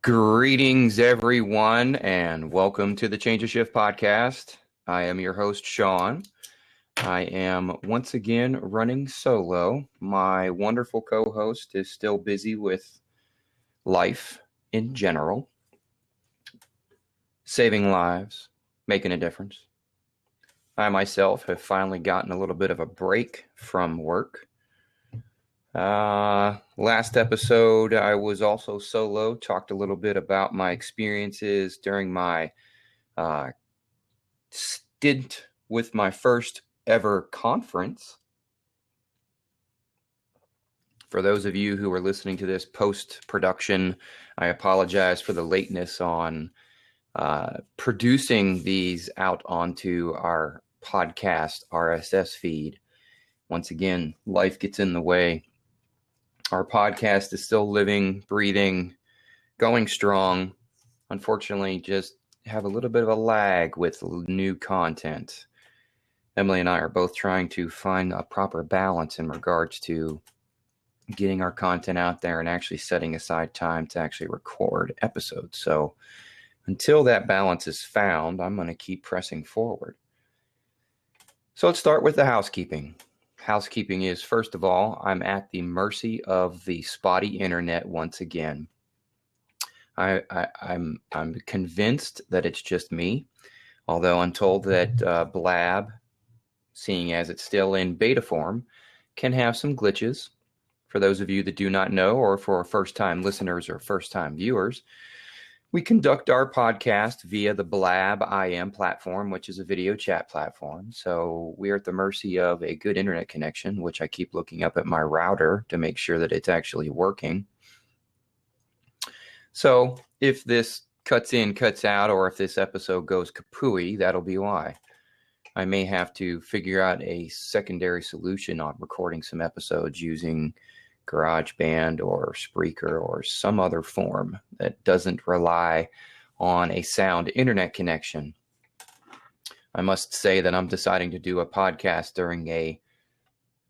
Greetings, everyone, and welcome to the Change of Shift podcast. I am your host, Sean. I am once again running solo. My wonderful co-host is still busy with life in general, saving lives, making a difference. I myself have finally gotten a little bit of a break from work. Last episode, I was also solo, talked a little bit about my experiences during my stint with my first ever conference. For those of you who are listening to this post-production, I apologize for the lateness on producing these out onto our podcast RSS feed. Once again, life gets in the way. Our podcast is still living, breathing, going strong. Unfortunately, just have a little bit of a lag with new content. Emily and I are both trying to find a proper balance in regards to getting our content out there and actually setting aside time to actually record episodes. So until that balance is found, I'm going to keep pressing forward. So let's start with the housekeeping. Housekeeping is, first of all, I'm at the mercy of the spotty internet once again. I'm convinced that it's just me, although I'm told that Blab, seeing as it's still in beta form, can have some glitches. For those of you that do not know, or for first-time listeners or first-time viewers, we conduct our podcast via the Blab IM platform, which is a video chat platform. So we're at the mercy of a good internet connection, which I keep looking up at my router to make sure that it's actually working. So if this cuts in, cuts out, or if this episode goes kapooey, that'll be why. I may have to figure out a secondary solution on recording some episodes using GarageBand or Spreaker or some other form that doesn't rely on a sound internet connection. I must say that I'm deciding to do a podcast during a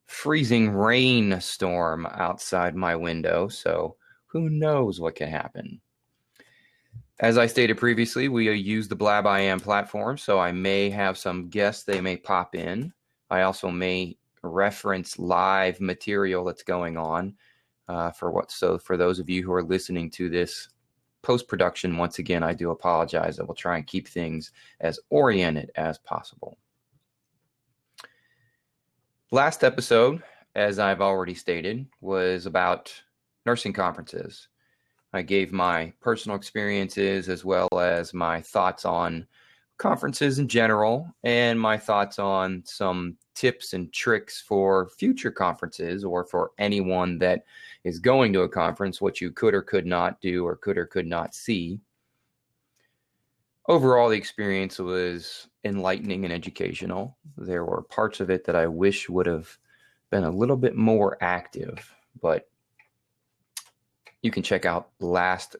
freezing rainstorm outside my window, so who knows what can happen. As I stated previously, we use the Blab IM platform, so I may have some guests. They may pop in. I also may reference live material that's going on for those of you who are listening to this post-production, once again, I do apologize. I will try and keep things as oriented as possible. Last episode, as I've already stated, was about nursing conferences. I gave my personal experiences as well as my thoughts on conferences in general and my thoughts on some tips and tricks for future conferences or for anyone that is going to a conference, what you could or could not do or could not see. Overall, the experience was enlightening and educational. There were parts of it that I wish would have been a little bit more active, but you can check out last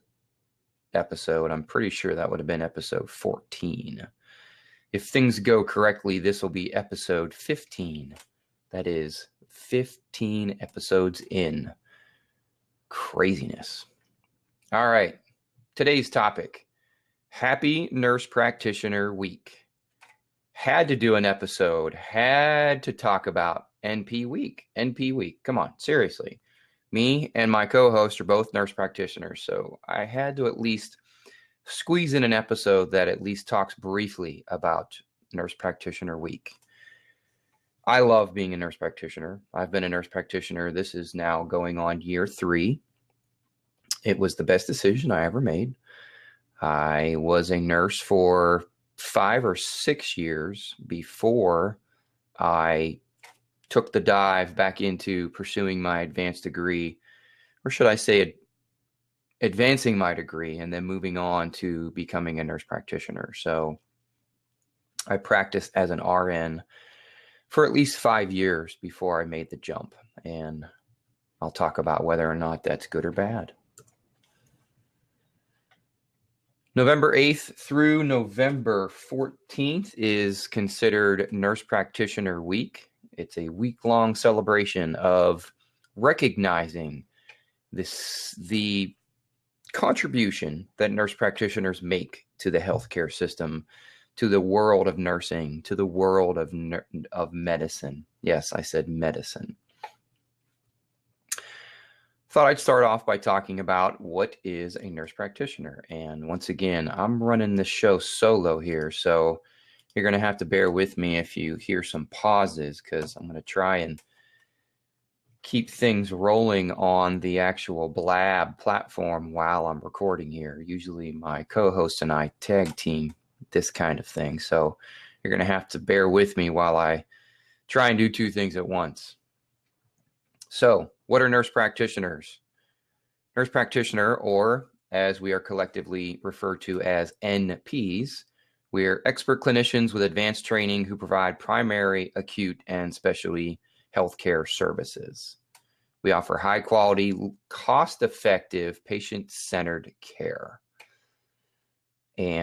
episode. I'm pretty sure that would have been episode 14. If things go correctly, this will be episode 15. That is 15 episodes in. Craziness. All right. Today's topic, Happy Nurse Practitioner Week. Had to do an episode, had to talk about NP Week. NP Week. Come on, seriously. Me and my co-host are both nurse practitioners, so I had to at least squeeze in an episode that at least talks briefly about Nurse Practitioner Week. I love being a nurse practitioner. I've been a nurse practitioner. This is now going on year 3. It was the best decision I ever made. I was a nurse for 5 or 6 years before I took the dive back into pursuing my advanced degree, or should I say advancing my degree and then moving on to becoming a nurse practitioner. So I practiced as an RN for at least 5 years before I made the jump. And I'll talk about whether or not that's good or bad. November 8th through November 14th is considered Nurse Practitioner Week. It's a week-long celebration of recognizing the contribution that nurse practitioners make to the healthcare system, to the world of nursing, to the world of medicine. Yes, I said medicine. Thought I'd start off by talking about what is a nurse practitioner. And once again, I'm running this show solo here, so you're going to have to bear with me if you hear some pauses, because I'm going to try and keep things rolling on the actual Blab platform while I'm recording here. Usually my co-host and I tag team this kind of thing, so you're going to have to bear with me while I try and do two things at once. So, what are nurse practitioners? Nurse practitioner, or as we are collectively referred to as NPs, we're expert clinicians with advanced training who provide primary, acute, and specialty healthcare services. We offer high quality, cost-effective, patient-centered care. And